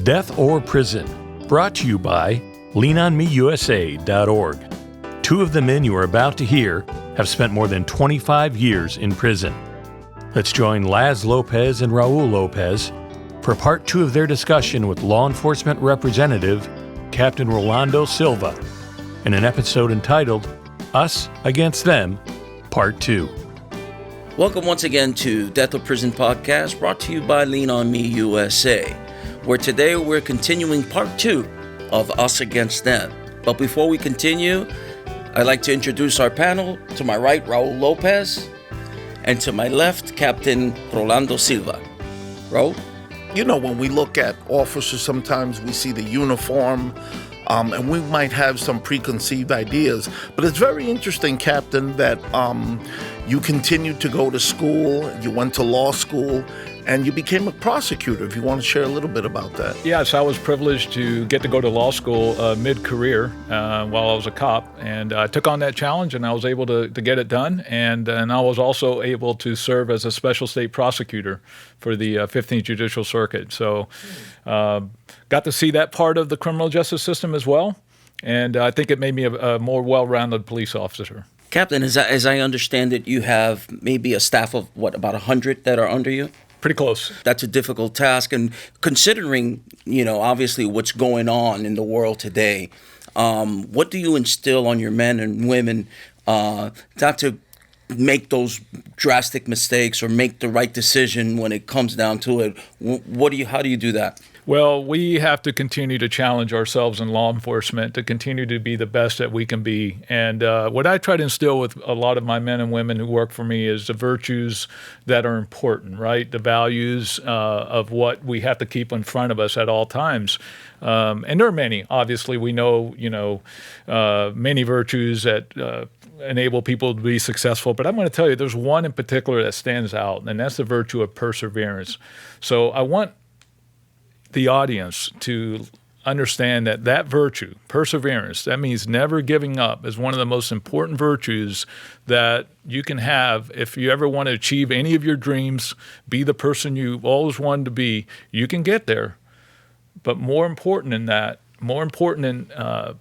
Death or Prison, brought to you by leanonmeusa.org. Two of the men you are about to hear have spent more than 25 years in prison. Let's join Laz Lopez and Raul Lopez for part 2 of their discussion with law enforcement representative Captain Rolando Silva in an episode entitled Us Against Them, Part 2. Welcome once again to Death or Prison podcast, brought to you by Lean On Me USA, where today we're continuing part 2 of Us Against Them. But before we continue, I'd like to introduce our panel. To my right, Raul Lopez, and to my left, Captain Rolando Silva. Raul? You know, when we look at officers, sometimes we see the uniform, and we might have some preconceived ideas. But it's very interesting, Captain, that you continued to go to school, you went to law school, and you became a prosecutor. If you want to share a little bit about that. Yes, I was privileged to get to go to law school mid-career while I was a cop, and I took on that challenge, and I was able to get it done, and I was also able to serve as a special state prosecutor for the 15th Judicial Circuit. So got to see that part of the criminal justice system as well, and I think it made me a more well-rounded police officer. Captain, as I understand it, you have maybe a staff of, about 100 that are under you? Pretty close. That's a difficult task. And considering, obviously what's going on in the world today, what do you instill on your men and women not to make those drastic mistakes or make the right decision when it comes down to it? How do you do that? Well, we have to continue to challenge ourselves in law enforcement to continue to be the best that we can be. And what I try to instill with a lot of my men and women who work for me is the virtues that are important, right? The values of what we have to keep in front of us at all times. And there are many. Obviously, we know, many virtues that enable people to be successful. But I'm going to tell you, there's one in particular that stands out, and that's the virtue of perseverance. So I want the audience to understand that virtue, perseverance, that means never giving up, is one of the most important virtues that you can have if you ever want to achieve any of your dreams, be the person you've always wanted to be. You can get there. But more important than that, more important than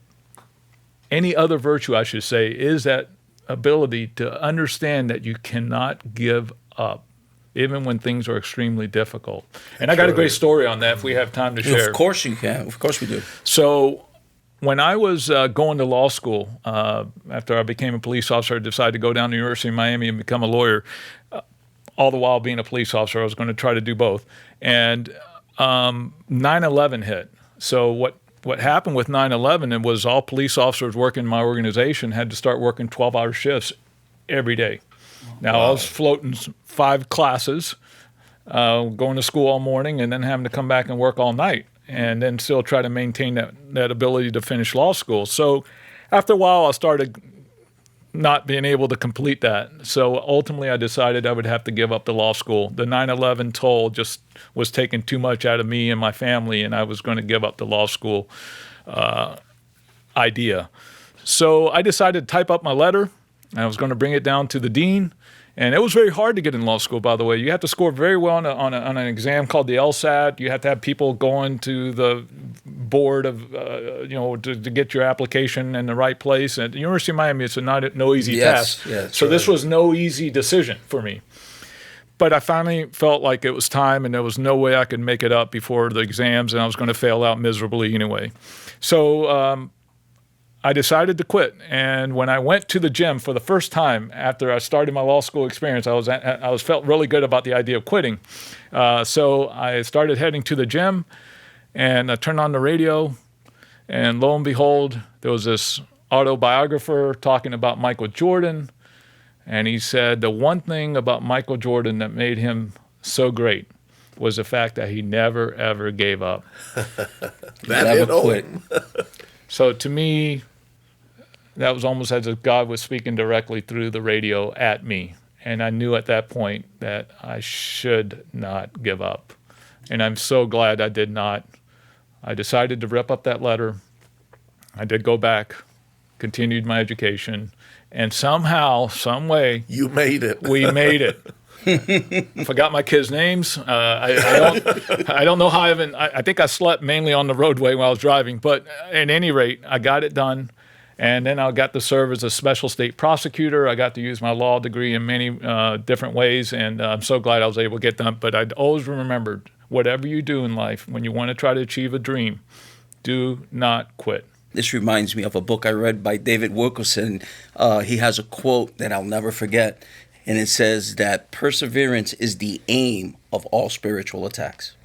any other virtue, I should say, is that ability to understand that you cannot give up, even when things are extremely difficult. And I got a great story on that if we have time to share. Of course you can. Of course we do. So when I was going to law school, after I became a police officer, I decided to go down to the University of Miami and become a lawyer. All the while being a police officer, I was going to try to do both. And 9/11 hit. So what happened with 9/11, it was all police officers working in my organization had to start working 12-hour shifts every day. Now, wow. I was floating 5 classes, going to school all morning, and then having to come back and work all night, and then still try to maintain that ability to finish law school. So after a while, I started not being able to complete that. So ultimately, I decided I would have to give up the law school. The 9/11 toll just was taking too much out of me and my family, and I was going to give up the law school idea. So I decided to type up my letter. I was going to bring it down to the dean, and it was very hard to get in law school, by the way. You have to score very well on an exam called the LSAT. You have to have people going to the board of, to get your application in the right place. At the University of Miami, it's no easy task. Yes, so this was no easy decision for me. But I finally felt like it was time, and there was no way I could make it up before the exams, and I was going to fail out miserably anyway. So I decided to quit, and when I went to the gym for the first time after I started my law school experience, I felt really good about the idea of quitting. So I started heading to the gym, and I turned on the radio, and lo and behold, there was this autobiographer talking about Michael Jordan, and he said the one thing about Michael Jordan that made him so great was the fact that he never, ever gave up. Never quit. So to me, that was almost as if God was speaking directly through the radio at me. And I knew at that point that I should not give up. And I'm so glad I did not. I decided to rip up that letter. I did go back, continued my education, and somehow, some way, you made it. We made it. I forgot my kids' names. I don't know how I think I slept mainly on the roadway while I was driving. But at any rate, I got it done. And then I got to serve as a special state prosecutor. I got to use my law degree in many different ways, and I'm so glad I was able to get done. But I'd always remembered, whatever you do in life, when you want to try to achieve a dream, do not quit. This reminds me of a book I read by David Wilkerson. He has a quote that I'll never forget, and it says that perseverance is the aim of all spiritual attacks.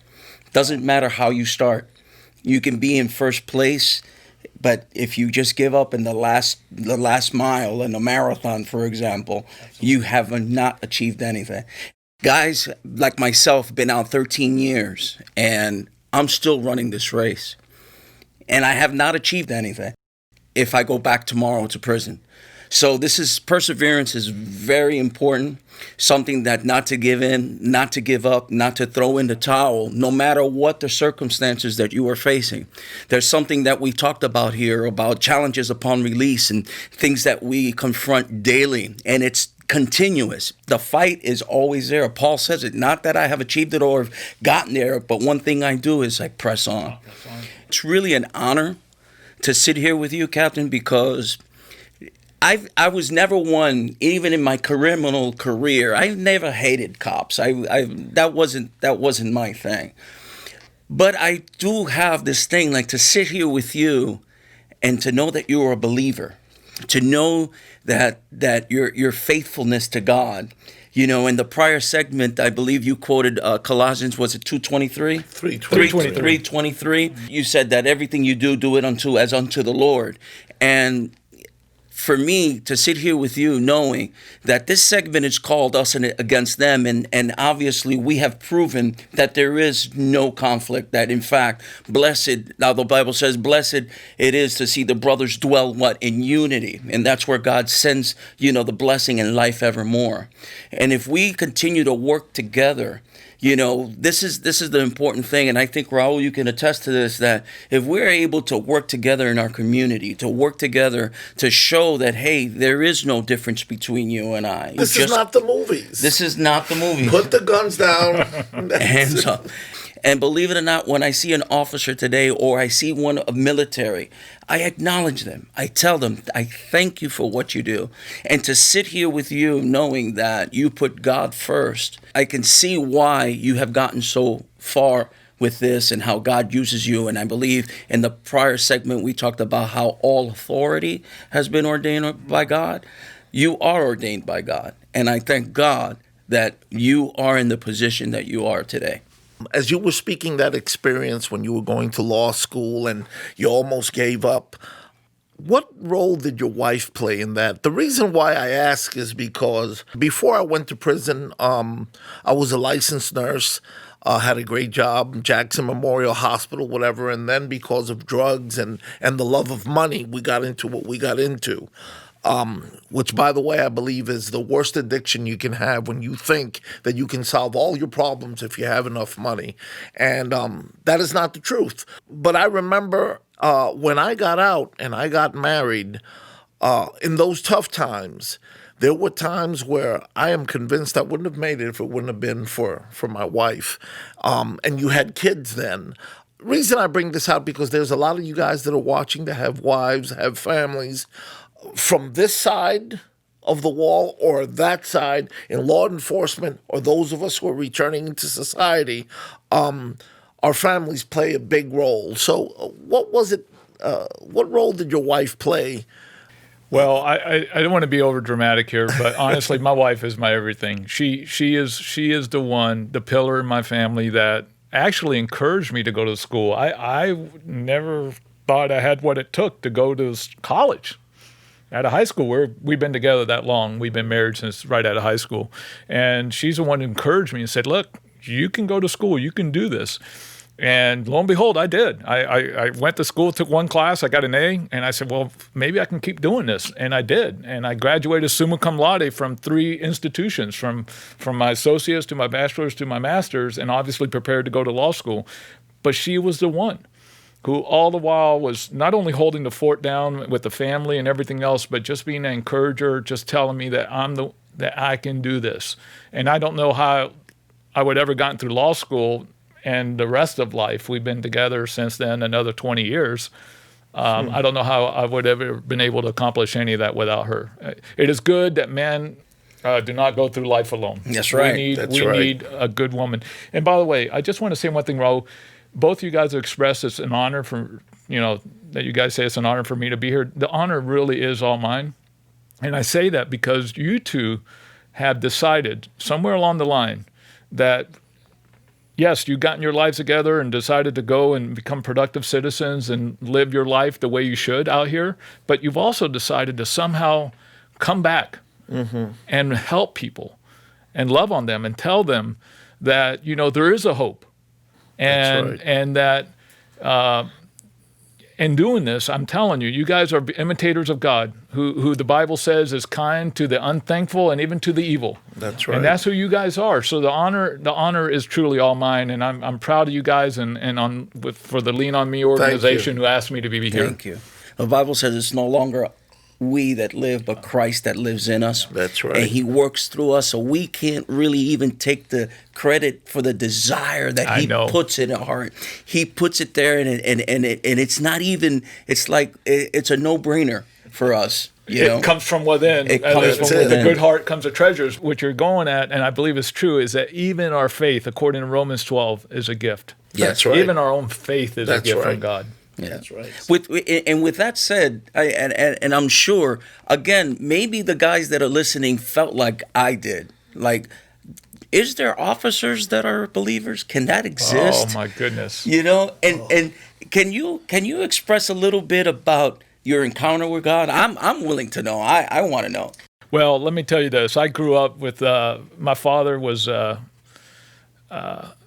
Doesn't matter how you start. You can be in first place, but if you just give up in the last mile in a marathon, for example, you have not achieved anything. Guys like myself been out 13 years, and I'm still running this race. And I have not achieved anything if I go back tomorrow to prison. So perseverance is very important, something that not to give in, not to give up, not to throw in the towel, no matter what the circumstances that you are facing. There's something that we talked about here about challenges upon release and things that we confront daily, and it's continuous. The fight is always there. Paul says it, not that I have achieved it or gotten there, but one thing I do is I press on. It's really an honor to sit here with you, Captain, because I was never one, even in my criminal career. I never hated cops. That wasn't my thing. But I do have this thing, like to sit here with you and to know that you're a believer, to know that your faithfulness to God. You know, in the prior segment, I believe you quoted Colossians, was it 2:23? 3:23. You said that everything you do it as unto the Lord. And for me to sit here with you knowing that this segment is called Us and Against Them, and obviously we have proven that there is no conflict, that in fact, blessed, now the Bible says, blessed it is to see the brothers dwell in unity. And that's where God sends, the blessing and life evermore. And if we continue to work together, this is the important thing, and I think, Raul, you can attest to this, that if we're able to work together in our community, to work together to show that, hey, there is no difference between you and I. This is not the movies. This is not the movie. Put the guns down. Hands up. And believe it or not, when I see an officer today or I see one of military, I acknowledge them. I tell them, I thank you for what you do. And to sit here with you knowing that you put God first, I can see why you have gotten so far with this and how God uses you. And I believe in the prior segment, we talked about how all authority has been ordained by God. You are ordained by God. And I thank God that you are in the position that you are today. As you were speaking that experience when you were going to law school and you almost gave up, what role did your wife play in that? The reason why I ask is because before I went to prison, I was a licensed nurse, had a great job, Jackson Memorial Hospital, whatever. And then because of drugs and the love of money, we got into what we got into. Which, by the way, I believe is the worst addiction you can have when you think that you can solve all your problems if you have enough money. And that is not the truth. But I remember when I got out and I got married, in those tough times, there were times where I am convinced I wouldn't have made it if it wouldn't have been for my wife. And you had kids then. Reason I bring this out because there's a lot of you guys that are watching that have wives, have families. From this side of the wall or that side in law enforcement or those of us who are returning into society, our families play a big role. So what was it? What role did your wife play? Well, I don't want to be over dramatic here, but honestly, my wife is my everything. She is the one, the pillar in my family that actually encouraged me to go to school. I never thought I had what it took to go to college. Out of high school, we've been together that long. We've been married since right out of high school. And she's the one who encouraged me and said, look, you can go to school. You can do this. And lo and behold, I did. I went to school, took one class, I got an A, and I said, well, maybe I can keep doing this. And I did. And I graduated summa cum laude from 3 institutions, from my associates to my bachelor's to my master's, and obviously prepared to go to law school. But she was the one who all the while was not only holding the fort down with the family and everything else, but just being an encourager, just telling me that I'm that I can do this. And I don't know how I would ever gotten through law school and the rest of life. We've been together since then, another 20 years. I don't know how I would have ever been able to accomplish any of that without her. It is good that men do not go through life alone. That's right. We need a good woman. And by the way, I just want to say one thing, Raul. Both you guys have expressed it's an honor for, that you guys say it's an honor for me to be here. The honor really is all mine. And I say that because you two have decided somewhere along the line that, yes, you've gotten your lives together and decided to go and become productive citizens and live your life the way you should out here, but you've also decided to somehow come back and help people and love on them and tell them that, there is a hope. And that in doing this, I'm telling you, you guys are imitators of God, who the Bible says is kind to the unthankful and even to the evil. That's right. And that's who you guys are. So the honor is truly all mine, and I'm proud of you guys and for the Lean on Me organization who asked me to be here. Thank you. The Bible says it's no longer we that live, but Christ that lives in us. That's right. And he works through us, so we can't really even take the credit for the desire that he puts in our heart. He puts it there, and it's not even, it's like, it's a no-brainer for us. It comes from within. It comes from within. The good heart comes of treasures. What you're going at, and I believe is true, is that even our faith, according to Romans 12, is a gift. Yeah, that's right. Even our own faith is a gift from God. Yeah. That's right. With that said, and I'm sure, again, maybe the guys that are listening felt like I did. Like, is there officers that are believers? Can that exist? Oh my goodness! And can you express a little bit about your encounter with God? I'm willing to know. I want to know. Well, let me tell you this. I grew up with my father was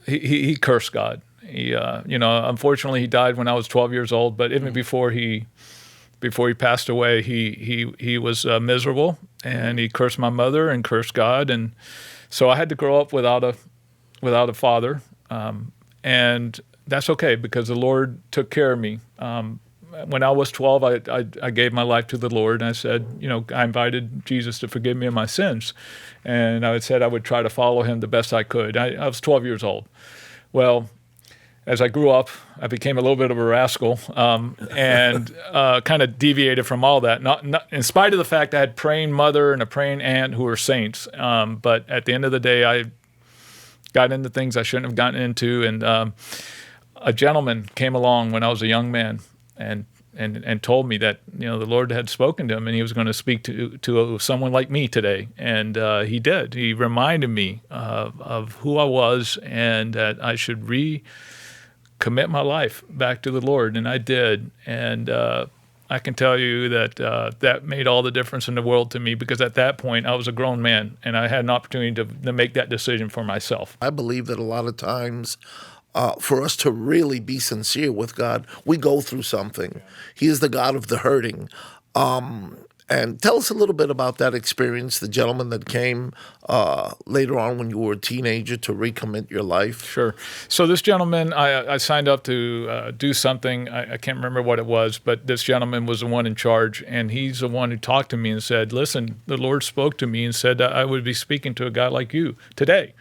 he cursed God. He, unfortunately, he died when I was 12 years old. But even before he passed away, he was miserable, and he cursed my mother and cursed God, and so I had to grow up without a father, and that's okay because the Lord took care of me. When I was 12, I gave my life to the Lord, and I said, I invited Jesus to forgive me of my sins, and I said I would try to follow him the best I could. I was 12 years old. Well, as I grew up, I became a little bit of a rascal and kind of deviated from all that. Not in spite of the fact I had a praying mother and a praying aunt who were saints. But at the end of the day, I got into things I shouldn't have gotten into. And a gentleman came along when I was a young man and told me that the Lord had spoken to him and he was going to speak to someone like me today. And he did. He reminded me of who I was and that I should commit my life back to the Lord, and I did. And I can tell you that that made all the difference in the world to me because at that point I was a grown man and I had an opportunity to make that decision for myself. I believe that a lot of times for us to really be sincere with God, we go through something. He is the God of the hurting. And tell us a little bit about that experience, the gentleman that came later on when you were a teenager to recommit your life. Sure. So this gentleman, I signed up to do something. I can't remember what it was, but this gentleman was the one in charge, and he's the one who talked to me and said, listen, the Lord spoke to me and said that I would be speaking to a guy like you today.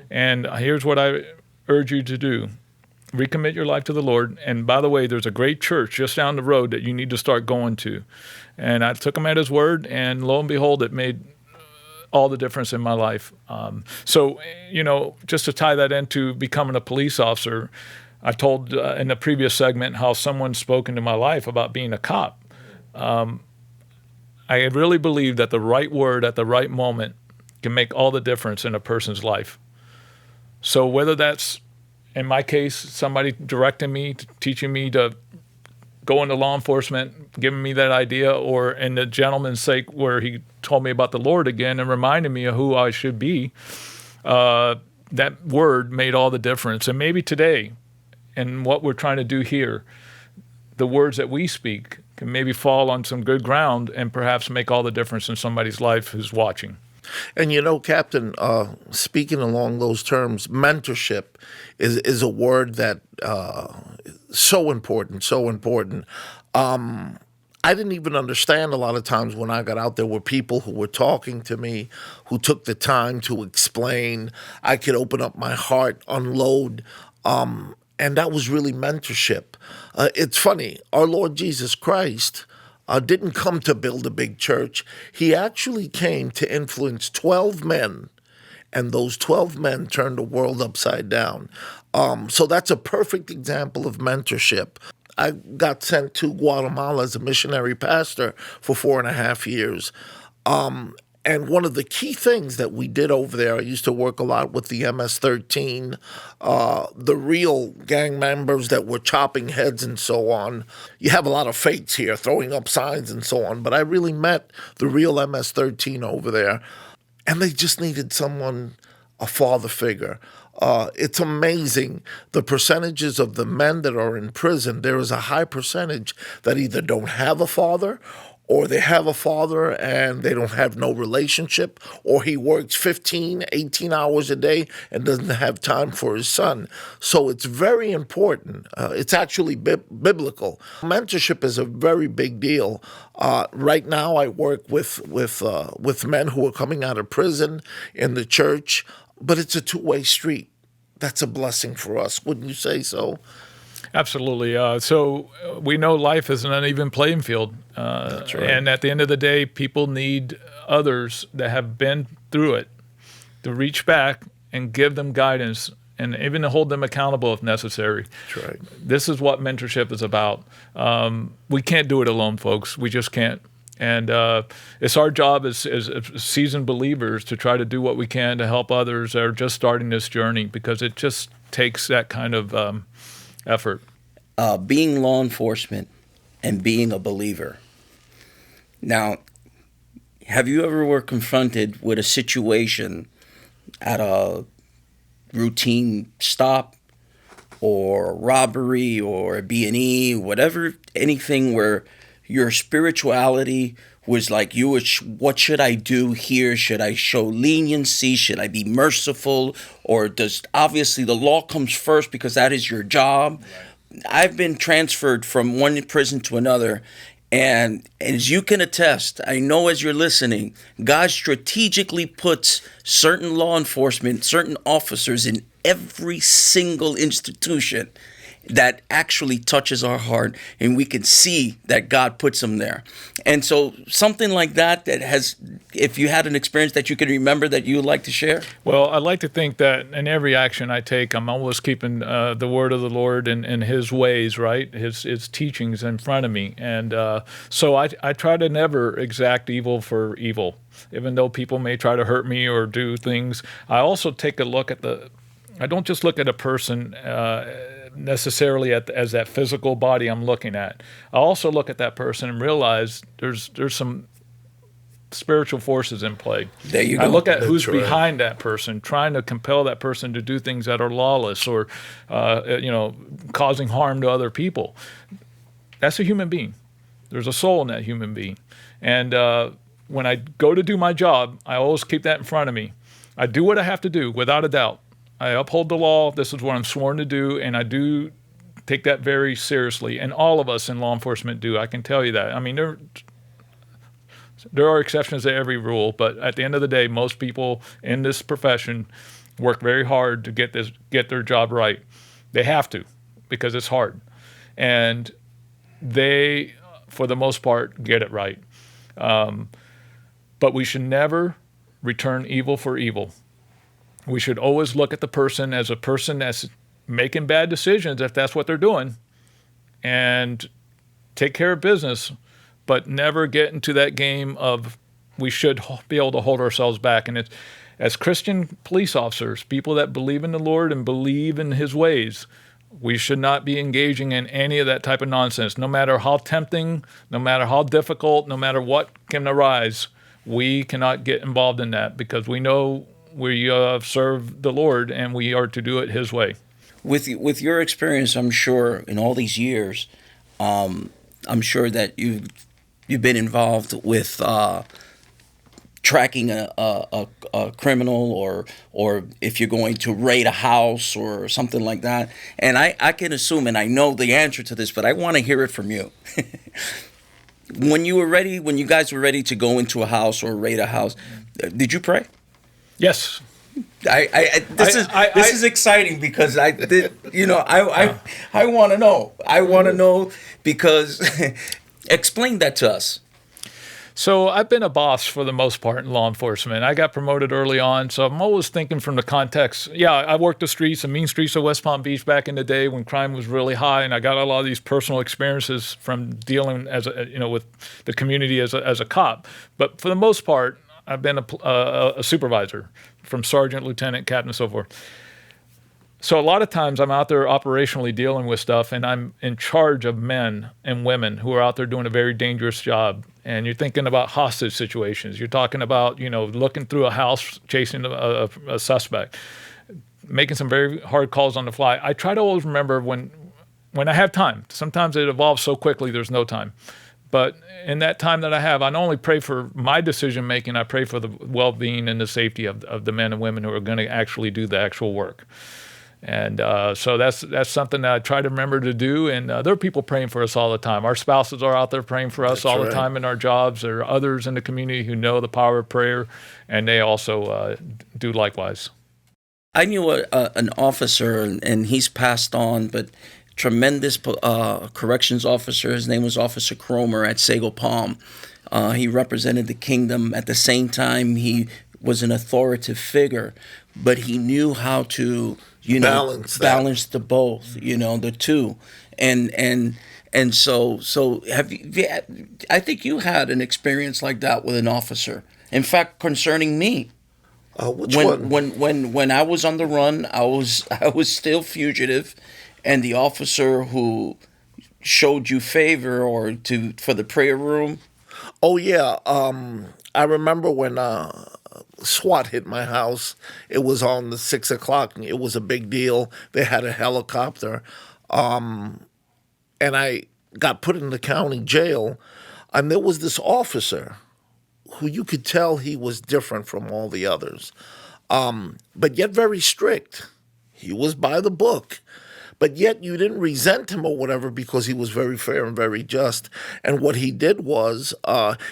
And here's what I urge you to do. Recommit your life to the Lord. And by the way, there's a great church just down the road that you need to start going to. And I took him at his word, and lo and behold, it made all the difference in my life. So, just to tie that into becoming a police officer, I told in the previous segment how someone spoke into my life about being a cop. I really believe that the right word at the right moment can make all the difference in a person's life. So whether that's, in my case, somebody directing me, teaching me to go into law enforcement, giving me that idea, or in the gentleman's sake where he told me about the Lord again and reminded me of who I should be, that word made all the difference. And maybe today, in what we're trying to do here, the words that we speak can maybe fall on some good ground and perhaps make all the difference in somebody's life who's watching. And Captain, speaking along those terms, mentorship is a word that so important. I didn't even understand a lot of times when I got out there were people who were talking to me, who took the time to explain. I could open up my heart, unload, and that was really mentorship. It's funny, our Lord Jesus Christ didn't come to build a big church. He actually came to influence 12 men, and those 12 men turned the world upside down. So that's a perfect example of mentorship. I got sent to Guatemala as a missionary pastor for 4.5 years. And one of the key things that we did over there, I used to work a lot with the MS-13, the real gang members that were chopping heads and so on. You have a lot of fakes here, throwing up signs and so on, but I really met the real MS-13 over there, and they just needed someone, a father figure. It's amazing the percentages of the men that are in prison. There is a high percentage that either don't have a father, or they have a father and they don't have no relationship, or he works 15, 18 hours a day and doesn't have time for his son. So it's very important. It's actually biblical. Mentorship is a very big deal. Right now I work with men who are coming out of prison in the church, but it's a two-way street. That's a blessing for us. Wouldn't you say so? Absolutely. So we know life is an uneven playing field. That's right. And at the end of the day, people need others that have been through it to reach back and give them guidance and even to hold them accountable if necessary. That's right. This is what mentorship is about. We can't do it alone, folks. We just can't. And it's our job as seasoned believers to try to do what we can to help others that are just starting this journey, because it just takes that kind of effort. Being law enforcement and being a believer. Now, have you ever were confronted with a situation at a routine stop or robbery or a B&E, whatever, anything where your spirituality was like, what should I do here? Should I show leniency? Should I be merciful? Or does, obviously the law comes first because that is your job. Right. I've been transferred from one prison to another. And as you can attest, I know as you're listening, God strategically puts certain law enforcement, certain officers in every single institution that actually touches our heart, and we can see that God puts them there. And so something like that has, if you had an experience that you can remember that you would like to share? Well, I like to think that in every action I take, I'm always keeping the word of the Lord and his ways, right? His teachings in front of me. And so I try to never exact evil for evil. Even though people may try to hurt me or do things, I also take a look at I don't just look at a person necessarily as that physical body I'm looking at. I also look at that person and realize there's some spiritual forces in play. There you go. I look at That's who's right. behind that person, trying to compel that person to do things that are lawless or causing harm to other people. That's a human being. There's a soul in that human being. And when I go to do my job, I always keep that in front of me. I do what I have to do, without a doubt. I uphold the law. This is what I'm sworn to do, and I do take that very seriously. And all of us in law enforcement do. I can tell you that. I mean, there are exceptions to every rule, but at the end of the day, most people in this profession work very hard to get their job right. They have to, because it's hard, and they, for the most part, get it right. But we should never return evil for evil. We should always look at the person as a person that's making bad decisions, if that's what they're doing, and take care of business, but never get into that game of we should be able to hold ourselves back. And it's, as Christian police officers, people that believe in the Lord and believe in his ways, we should not be engaging in any of that type of nonsense. No matter how tempting, no matter how difficult, no matter what can arise, we cannot get involved in that, because we know we serve the Lord and we are to do it his way. With your experience, I'm sure in all these years, I'm sure that you've been involved with tracking a criminal, or if you're going to raid a house or something like that. And I can assume, and I know the answer to this, but I want to hear it from you. When you guys were ready to go into a house or raid a house, did you pray? Yes. This is exciting because I want to know. I want to know because explain that to us. So I've been a boss for the most part in law enforcement. I got promoted early on, so I'm always thinking from the context. Yeah, I worked the mean streets of West Palm Beach back in the day when crime was really high, and I got a lot of these personal experiences from dealing with the community as a cop. But for the most part, I've been a supervisor, from sergeant, lieutenant, captain, and so forth. So a lot of times I'm out there operationally dealing with stuff, and I'm in charge of men and women who are out there doing a very dangerous job. And you're thinking about hostage situations. You're talking about, looking through a house, chasing a suspect, making some very hard calls on the fly. I try to always remember when I have time. Sometimes it evolves so quickly there's no time. But in that time that I have, I not only pray for my decision making, I pray for the well-being and the safety of the men and women who are going to actually do the actual work. And so that's something that I try to remember to do. And there are people praying for us all the time. Our spouses are out there praying for us all the time in our jobs. There are others in the community who know the power of prayer, and they also do likewise. I knew an officer, and he's passed on, but tremendous corrections officer. His name was Officer Cromer at Sago Palm. He represented the kingdom. At the same time, he was an authoritative figure, but he knew how to balance the both, the two. And so have you, I think you had an experience like that with an officer. In fact, concerning me. Which one? When I was on the run, I was still fugitive, and the officer who showed you favor for the prayer room. Oh yeah, I remember when SWAT hit my house. It was on the 6 o'clock. It was a big deal. They had a helicopter, and I got put in the county jail. And there was this officer who you could tell he was different from all the others, but yet very strict. He was by the book, but yet you didn't resent him or whatever because he was very fair and very just. And what he did was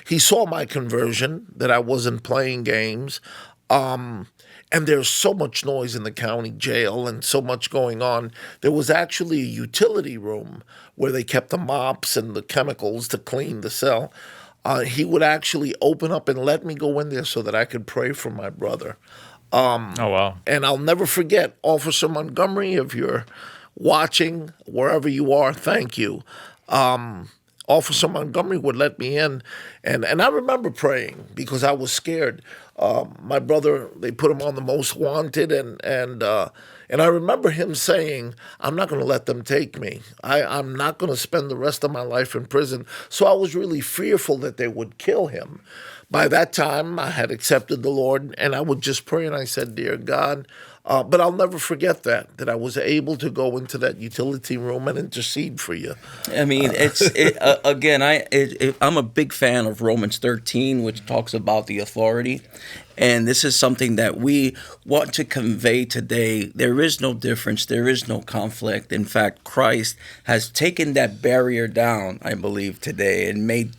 he saw my conversion, that I wasn't playing games, and there's so much noise in the county jail and so much going on. There was actually a utility room where they kept the mops and the chemicals to clean the cell. He would actually open up and let me go in there so that I could pray for my brother. Oh, wow. And I'll never forget, Officer Montgomery, if you're watching, wherever you are, thank you. Officer Montgomery would let me in, and I remember praying because I was scared. My brother, they put him on the most wanted, and I remember him saying, I'm not going to let them take me. I'm not going to spend the rest of my life in prison. So I was really fearful that they would kill him. By that time, I had accepted the Lord, and I would just pray, and I said, Dear God, but I'll never forget that I was able to go into that utility room and intercede for you. I mean, I'm a big fan of Romans 13, which talks about the authority. And this is something that we want to convey today. There is no difference. There is no conflict. In fact, Christ has taken that barrier down, I believe, today and made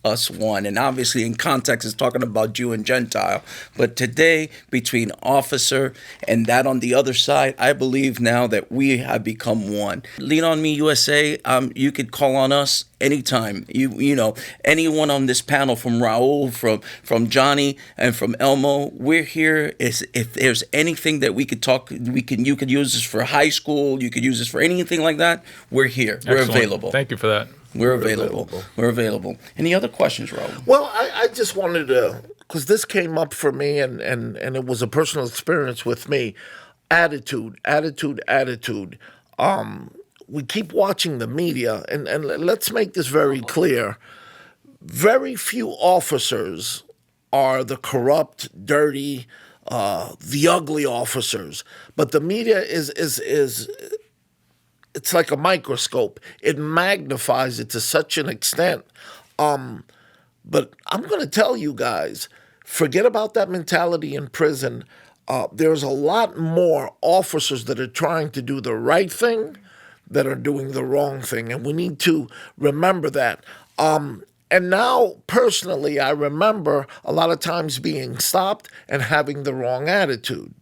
us one. And obviously in context it's talking about Jew and Gentile. But today, between officer and that on the other side, I believe now that we have become one. Lean on Me USA, you could call on us anytime. You know, anyone on this panel, from Raul, from Johnny, and from Elmo, we're here. If there's anything that we could talk, you could use this for high school, you could use this for anything like that, we're here. Excellent. We're available. Thank you for that. We're available. We're available. Any other questions, Raul? Well, I just wanted to, because this came up for me, and it was a personal experience with me. Attitude. We keep watching the media, and let's make this very clear. Very few officers are the corrupt, dirty, the ugly officers. But the media is it's like a microscope. It magnifies it to such an extent. But I'm going to tell you guys, forget about that mentality in prison. There's a lot more officers that are trying to do the right thing that are doing the wrong thing. And we need to remember that. And now, personally, I remember a lot of times being stopped and having the wrong attitude.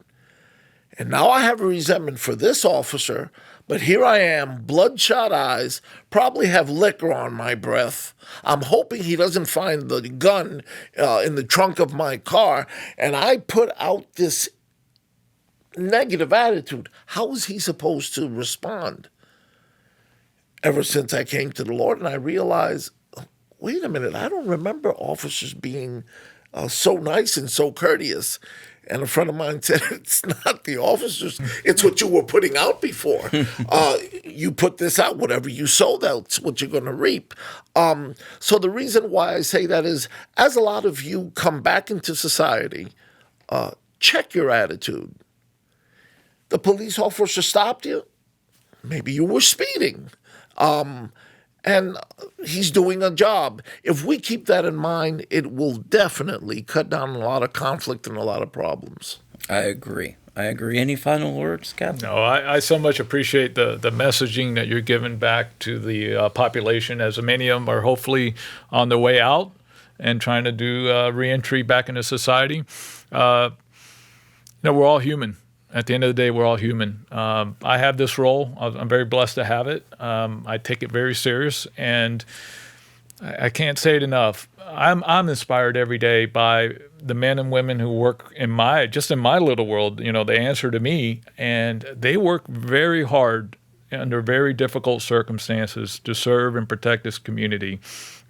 And now I have a resentment for this officer, but here I am, bloodshot eyes, probably have liquor on my breath. I'm hoping he doesn't find the gun in the trunk of my car, and I put out this negative attitude. How is he supposed to respond? Ever since I came to the Lord and I realized, wait a minute, I don't remember officers being so nice and so courteous. And a friend of mine said, it's not the officers, it's what you were putting out before. You put this out, whatever you sow, that's what you're going to reap. So the reason why I say that is, as a lot of you come back into society, check your attitude. The police officer stopped you. Maybe you were speeding. And he's doing a job. If we keep that in mind, it will definitely cut down a lot of conflict and a lot of problems. I agree. Any final words, Captain? No, I so much appreciate the messaging that you're giving back to the population, as many of them are hopefully on their way out and trying to do reentry back into society. We're all human. At the end of the day, we're all human. I have this role. I'm very blessed to have it. I take it very serious, and I can't say it enough. I'm inspired every day by the men and women who work in my little world. They answer to me, and they work very hard under very difficult circumstances to serve and protect this community.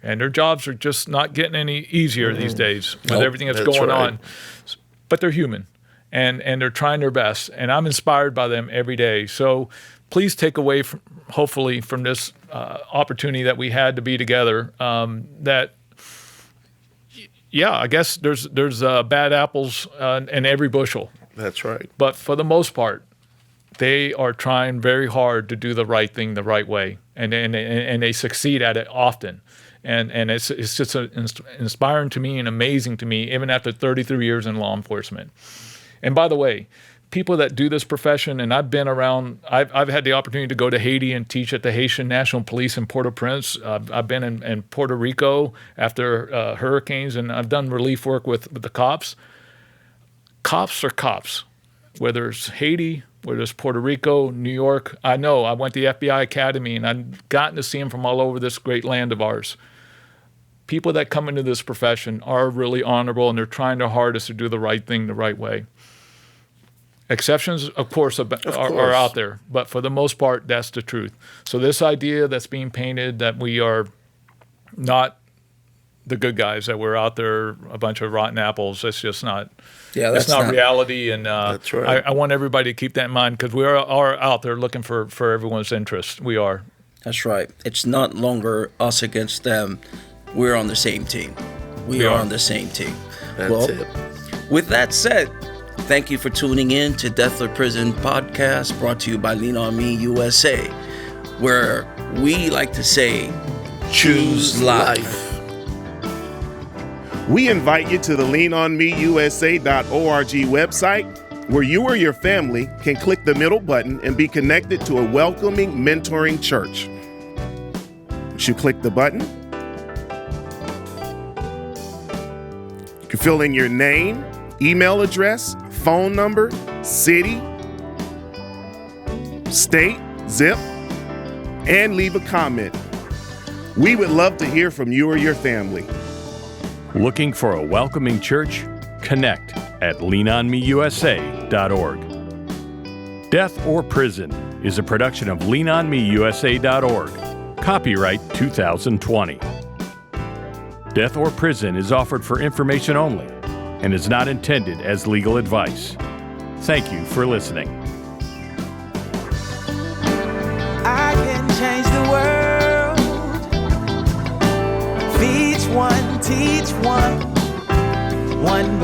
And their jobs are just not getting any easier these days with everything that's going on. But they're human. And they're trying their best, and I'm inspired by them every day. So please take away, hopefully, from this opportunity that we had to be together, I guess there's bad apples in every bushel. That's right. But for the most part, they are trying very hard to do the right thing the right way, and they succeed at it often. And it's just inspiring to me and amazing to me, even after 33 years in law enforcement. And by the way, people that do this profession, and I've been around, I've had the opportunity to go to Haiti and teach at the Haitian National Police in Port-au-Prince. I've been in Puerto Rico after hurricanes, and I've done relief work with the cops. Cops are cops, whether it's Haiti, whether it's Puerto Rico, New York. I know, I went to the FBI Academy, and I've gotten to see them from all over this great land of ours. People that come into this profession are really honorable, and they're trying their hardest to do the right thing the right way. Exceptions, of course, are out there, but for the most part, that's the truth. So this idea that's being painted that we are not the good guys, that we're out there a bunch of rotten apples, that's just not. Yeah, that's not reality. And that's right. I want everybody to keep that in mind, because we are out there looking for everyone's interest. We are. That's right. It's not longer us against them. We're on the same team. We are on the same team. That's it. With that said, thank you for tuning in to Death or Prison podcast, brought to you by Lean On Me USA, where we like to say, choose life. We invite you to the leanonmeusa.org website, where you or your family can click the middle button and be connected to a welcoming, mentoring church. Once you click the button, you can fill in your name, email address, phone number, city, state, zip, and leave a comment. We would love to hear from you or your family. Looking for a welcoming church? Connect at leanonmeusa.org. Death or Prison is a production of leanonmeusa.org. Copyright 2020. Death or Prison is offered for information only and is not intended as legal advice. Thank you for listening. I can change the world. Feed one, teach one. One